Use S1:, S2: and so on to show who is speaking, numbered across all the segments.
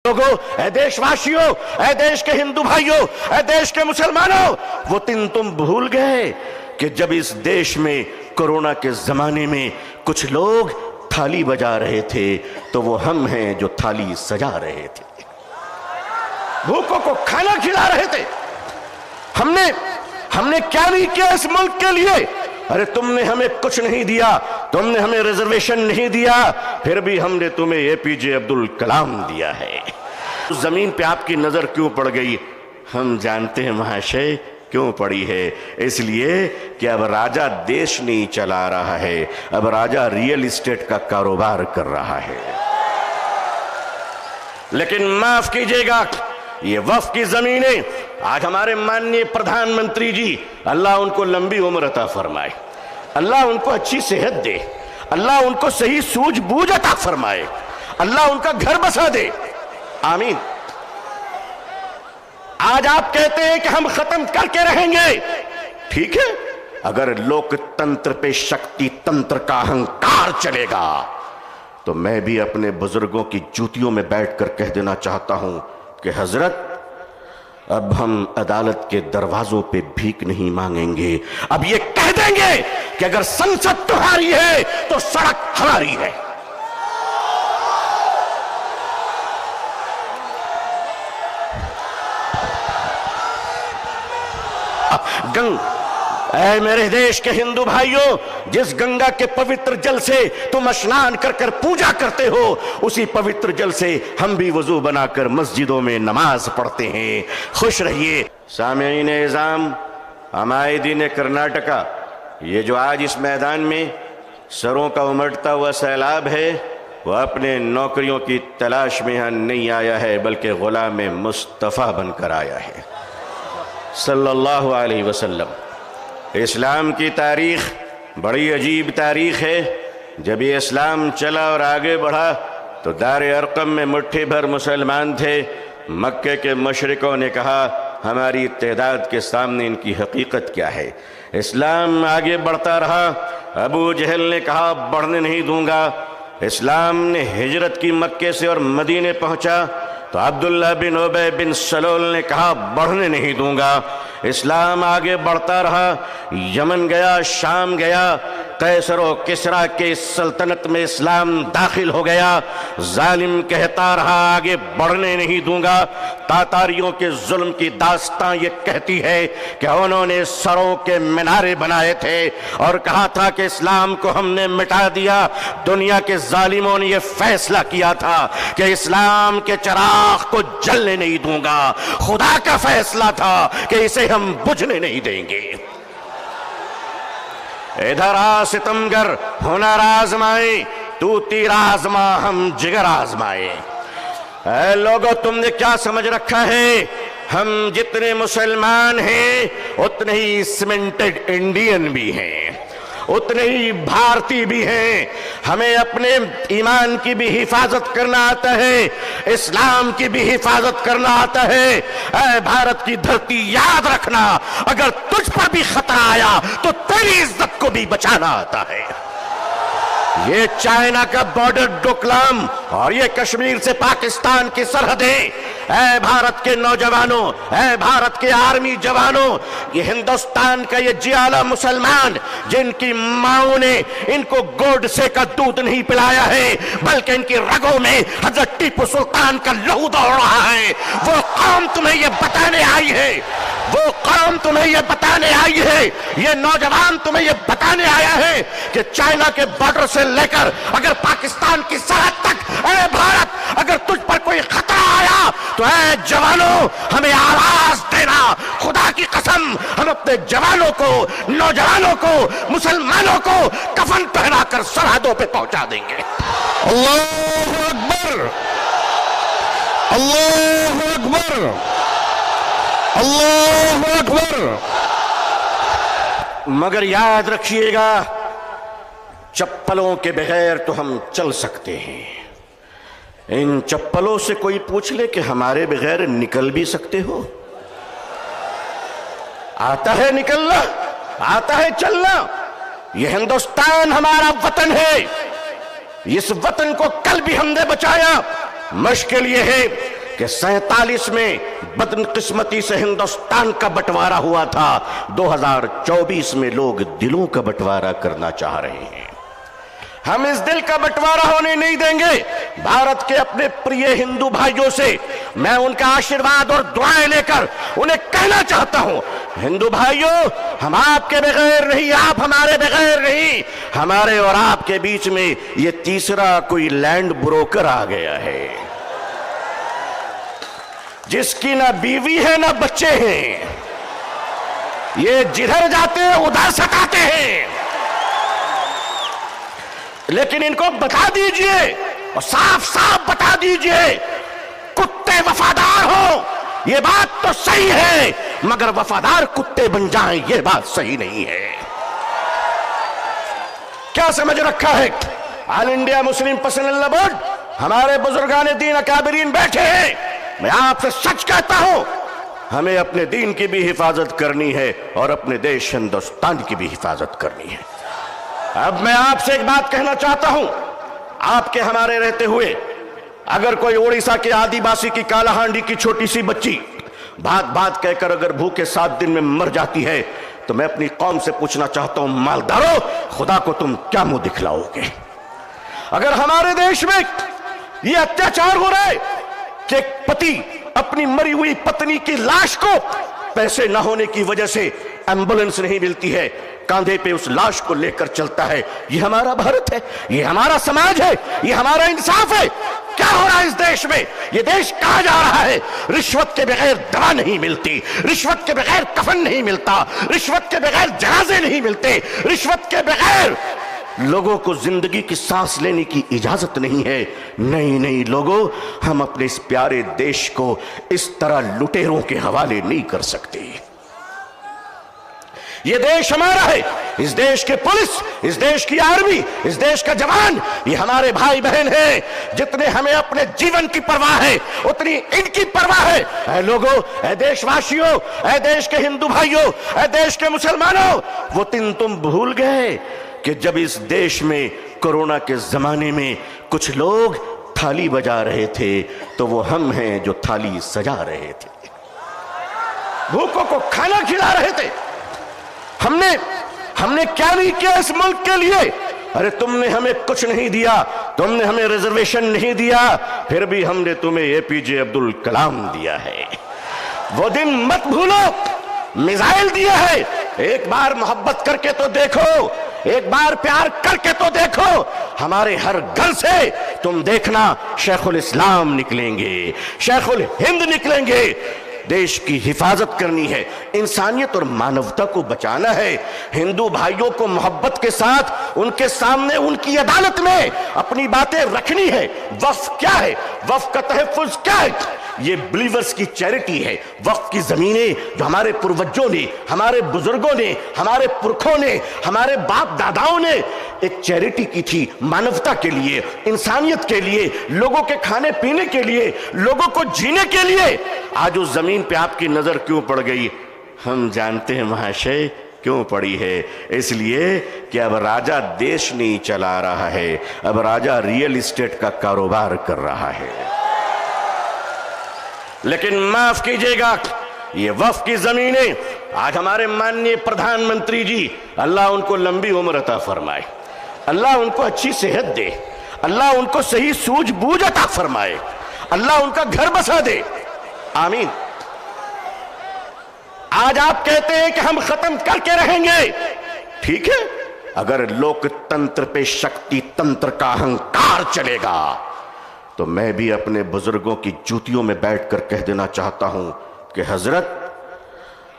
S1: लोगों, ऐ देशवासियों, ऐ देश के हिंदू भाइयों, ऐ देश के मुसलमानों, वो दिन तुम भूल गए कि जब इस देश में कोरोना के जमाने में कुछ लोग थाली बजा रहे थे तो वो हम हैं जो थाली सजा रहे थे, भूखों को खाना खिला रहे थे। हमने क्या नहीं किया इस मुल्क के लिए? अरे तुमने हमें कुछ नहीं दिया, तुमने हमें रिजर्वेशन नहीं दिया, फिर भी हमने तुम्हें एपीजे अब्दुल कलाम दिया है। जमीन पे आपकी नजर क्यों पड़ गई? हम जानते हैं महाशय क्यों पड़ी है। इसलिए कि अब राजा देश नहीं चला रहा है, अब राजा रियल एस्टेट का कारोबार कर रहा है। लेकिन माफ कीजिएगा, ये वक्फ की जमीनें आज हमारे माननीय प्रधानमंत्री जी, अल्लाह उनको लंबी उम्र अता फरमाए, अल्लाह उनको अच्छी सेहत दे, अल्लाह उनको सही सूझबूझ अता फरमाए, अल्लाह उनका घर बसा दे, आमीन। आज आप कहते हैं कि हम खत्म करके रहेंगे, ठीक है। अगर लोकतंत्र पे शक्ति तंत्र का अहंकार चलेगा तो मैं भी अपने बुजुर्गों की जूतियों में बैठकर कह देना चाहता हूं कि हजरत, अब हम अदालत के दरवाजों पे भीख नहीं मांगेंगे, अब ये कह देंगे कि अगर संसद तुम्हारी है तो सड़क हमारी है। ऐ मेरे देश के हिंदू भाइयों, जिस गंगा के पवित्र जल से तुम स्नान कर कर पूजा करते हो, उसी पवित्र जल से हम भी वजू बनाकर मस्जिदों में नमाज पढ़ते हैं। खुश रहिए। सामीन इज़ाम, हमारे दीन कर्नाटका, ये जो आज इस मैदान में सरों का उमड़ता हुआ सैलाब है, वह अपने नौकरियों की तलाश में यहाँ नहीं आया है, बल्कि गुलाम मुस्तफ़ा बनकर आया है सल्लल्लाहु अलैहि वसल्लम। इस्लाम की तारीख बड़ी अजीब तारीख है। जब ये इस्लाम चला और आगे बढ़ा तो दार अरकम में मुट्ठी भर मुसलमान थे। मक्के के मुशरिकों ने कहा, हमारी तादाद के सामने इनकी हकीकत क्या है। इस्लाम आगे बढ़ता रहा। अबू जहल ने कहा, बढ़ने नहीं दूंगा। इस्लाम ने हिजरत की मक्के से और मदीने पहुंचा तो अब्दुल्ला बिन उबय बिन सलोल ने कहा, बढ़ने नहीं दूंगा। इस्लाम आगे बढ़ता रहा, यमन गया, शाम गया, कैसर और किसरा के सल्तनत में इस्लाम दाखिल हो गया। जालिम कहता रहा, आगे बढ़ने नहीं दूंगा। तातारियों के जुल्म की दास्तां ये कहती है कि उन्होंने सरों के मीनारे बनाए थे और कहा था कि इस्लाम को हमने मिटा दिया। दुनिया के जालिमों ने यह फैसला किया था कि इस्लाम के चिराग को जलने नहीं दूंगा। खुदा का फैसला था कि इसे हम बुझने नहीं देंगे। इधर आ सितमगर, हुनर आजमाए, तू तीर आजमा, हम जिगर आजमाए। ऐ लोगों, तुमने क्या समझ रखा है? हम जितने मुसलमान हैं उतने ही सीमेंटेड इंडियन भी हैं, उतने ही भारतीय भी हैं। हमें अपने ईमान की भी हिफाजत करना आता है, इस्लाम की भी हिफाजत करना आता है। ऐ भारत की धरती, याद रखना, अगर तुझ पर भी खतरा आया तो तेरी इज्जत को भी बचाना आता है। ये चाइना का बॉर्डर डोकलाम और ये कश्मीर से पाकिस्तान की सरहदें, ऐ भारत के नौजवानों, ऐ भारत के आर्मी जवानों, ये हिंदुस्तान का ये जियाला मुसलमान जिनकी माओं ने इनको गोडसे का दूध नहीं पिलाया है, बल्कि इनकी रगों में हजरत टीपू सुल्तान का लहू दौड़ रहा है, वो कौम तुम्हें ये बताने आई है, वो कौम तुम्हें ये बताने आई है, ये नौजवान तुम्हें ये बताने आया है कि चाइना के बॉर्डर से लेकर अगर पाकिस्तान की सरहद तक, ऐ भारत, अगर तुझ पर कोई खतरा आया तो ऐ जवानों, हमें आवाज देना। खुदा की कसम, हम अपने जवानों को, नौजवानों को, मुसलमानों को कफन पहनाकर सरहदों पे पहुंचा देंगे।
S2: अल्लाहु अकबर, अल्लाहु अकबर, अल्लाहु अकबर।
S1: मगर याद रखिएगा, चप्पलों के बगैर तो हम चल सकते हैं। इन चप्पलों से कोई पूछ ले कि हमारे बगैर निकल भी सकते हो? आता है निकलना, आता है चलना। यह हिंदुस्तान हमारा वतन है, इस वतन को कल भी हमने बचाया। मुश्किल यह है कि 47 में बदकिस्मती से हिंदुस्तान का बंटवारा हुआ था, 2024 में लोग दिलों का बंटवारा करना चाह रहे हैं। हम इस दिल का बंटवारा होने नहीं देंगे। भारत के अपने प्रिय हिंदू भाइयों से मैं उनका आशीर्वाद और दुआएं लेकर उन्हें कहना चाहता हूं, हिंदू भाइयों, हम आपके बगैर नहीं, आप हमारे बगैर नहीं। हमारे और आपके बीच में ये तीसरा कोई लैंड ब्रोकर आ गया है, जिसकी ना बीवी है ना बच्चे हैं। ये जिधर जाते हैं उधर सताते हैं। लेकिन इनको बता दीजिए और साफ साफ बता दीजिए, कुत्ते वफादार हो ये बात तो सही है, मगर वफादार कुत्ते बन जाएं ये बात सही नहीं है। क्या समझ रखा है? All India Muslim personal board, हमारे बुजुर्गान दीन अकाबरीन बैठे हैं। मैं आपसे सच कहता हूं, हमें अपने दीन की भी हिफाजत करनी है और अपने देश हिंदुस्तान की भी हिफाजत करनी है। अब मैं आपसे एक बात कहना चाहता हूं, आपके हमारे रहते हुए अगर कोई उड़ीसा के आदिवासी की कालाहांडी की छोटी सी बच्ची बात बात कहकर अगर भूखे 7 दिन में मर जाती है, तो मैं अपनी कौम से पूछना चाहता हूं, मालदारों, खुदा को तुम क्या मुंह दिखलाओगे? अगर हमारे देश में यह अत्याचार हो रहा है कि एक पति अपनी मरी हुई पत्नी की लाश को पैसे न होने की वजह से एम्बुलेंस नहीं मिलती है, कांधे पे उस लाश को लेकर चलता है, ये हमारा भारत है, ये हमारा समाज है, ये हमारा इंसाफ है। क्या हो रहा है इस देश में? ये देश कहां जा रहा है? रिश्वत के बगैर दवा नहीं मिलती, रिश्वत के बगैर कफन नहीं मिलता, रिश्वत के बगैर जनाजे नहीं मिलते, रिश्वत के बगैर लोगों को जिंदगी की सांस लेने की इजाजत नहीं है। नहीं नहीं लोगों, हम अपने इस प्यारे देश को इस तरह लुटेरों के हवाले नहीं कर सकते। ये देश हमारा है, इस देश के पुलिस, इस देश की आर्मी, इस देश का जवान, ये हमारे भाई बहन हैं। जितने हमें अपने जीवन की परवाह है उतनी इनकी परवाह है। ऐ लोगों, ऐ देशवासियों, ऐ देश के हिंदू भाइयों, ऐ देश के मुसलमानों, वो दिन तुम भूल गए कि जब इस देश में कोरोना के जमाने में कुछ लोग थाली बजा रहे थे, तो वो हम हैं जो थाली सजा रहे थे, भूखों को खाना खिला रहे थे। हमने क्या नहीं किया इस मुल्क के लिए? अरे तुमने हमें कुछ नहीं दिया, तुमने हमें रिजर्वेशन नहीं दिया, फिर भी हमने तुम्हें एपीजे अब्दुल कलाम दिया है। वो दिन मत भूलो, मिसाइल दिया है। एक बार मोहब्बत करके तो देखो, एक बार प्यार करके तो देखो। हमारे हर घर से तुम देखना शेखुल इस्लाम निकलेंगे, शेखुल हिंद निकलेंगे। देश की हिफाजत करनी है, इंसानियत और मानवता को बचाना है। हिंदू भाइयों को मोहब्बत के साथ उनके सामने उनकी अदालत में अपनी बातें रखनी है। वक्फ क्या है? वक्फ का तहफ़्फ़ुज़ क्या है? ये बिलीवर्स की चैरिटी है। वक्फ की जमीनें जो हमारे पूर्वजों ने, हमारे बुजुर्गों ने, हमारे पुरखों ने, हमारे बाप दादाओं ने एक चैरिटी की थी, मानवता के लिए, इंसानियत के लिए, लोगों के खाने पीने के लिए, लोगों को जीने के लिए। आज उस जमीन पे आपकी नजर क्यों पड़ गई? हम जानते हैं महाशय क्यों पड़ी है। इसलिए कि अब राजा देश नहीं चला रहा है, अब राजा रियल एस्टेट का कारोबार कर रहा है। लेकिन माफ कीजिएगा, ये वक्फ की जमीनें आज हमारे माननीय प्रधानमंत्री जी, अल्लाह उनको लंबी उम्र अता फरमाए, अल्लाह उनको अच्छी सेहत दे, अल्लाह उनको सही सूझबूझ अता फरमाए, अल्लाह उनका घर बसा दे, आमीन। आज आप कहते हैं कि हम खत्म करके रहेंगे, ठीक है। अगर लोकतंत्र पे शक्ति तंत्र का अहंकार चलेगा तो मैं भी अपने बुजुर्गों की जूतियों में बैठकर कह देना चाहता हूं कि हजरत,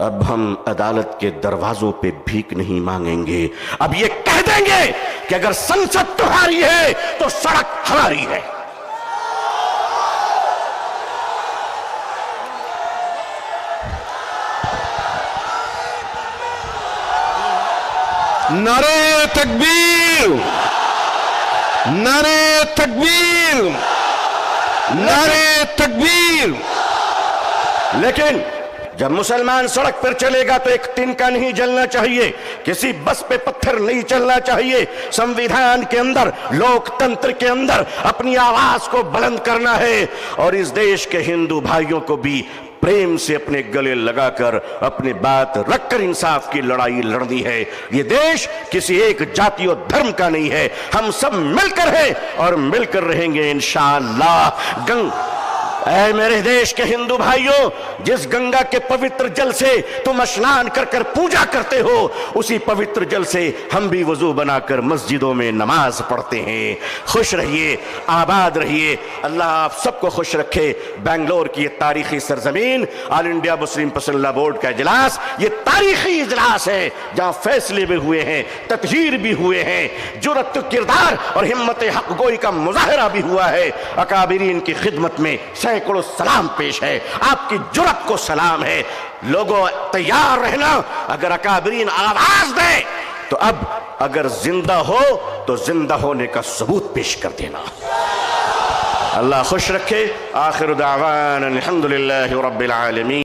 S1: अब हम अदालत के दरवाजों पे भीख नहीं मांगेंगे। अब ये कह देंगे कि अगर संसद तुम्हारी है तो सड़क हमारी है।
S2: नारे तकबीर, नारे तकबीर, नारे तकबीर।
S1: लेकिन जब मुसलमान सड़क पर चलेगा तो एक तिनका नहीं जलना चाहिए, किसी बस पे पत्थर नहीं चलना चाहिए। संविधान के अंदर, लोकतंत्र के अंदर अपनी आवाज को बुलंद करना है और इस देश के हिंदू भाइयों को भी प्रेम से अपने गले लगाकर अपनी बात रखकर इंसाफ की लड़ाई लड़नी है। ये देश किसी एक जाति और धर्म का नहीं है, हम सब मिलकर हैं और मिलकर रहेंगे इंशाअल्लाह। ऐ मेरे देश के हिंदू भाइयों, जिस गंगा के पवित्र जल से तुम स्नान कर कर पूजा करते हो, उसी पवित्र जल से हम भी वजू बनाकर मस्जिदों में नमाज पढ़ते हैं। खुश रहिए, आबाद रहिए, अल्लाह आप सबको खुश रखे। बेंगलोर की ये तारीखी सरजमीन, ऑल इंडिया मुस्लिम पसंदीदा बोर्ड का इजलास, ये तारीखी इजलास है जहां फैसले भी हुए हैं, तत्हीर भी हुए हैं, जुरत किरदार और हिम्मत हक गोई का मुजाहरा भी हुआ है। अकाबिरीन की खिदमत में सैकड़ों सलाम पेश है, आपकी जुरत को सलाम है। लोगों तैयार रहना, अगर अकाबिरीन आवाज दे तो अब अगर जिंदा हो तो जिंदा होने का सबूत पेश कर देना। अल्लाह खुश रखे। आखिर दावाना अल्हम्दुलिल्लाहि रब्बिल आलमीन।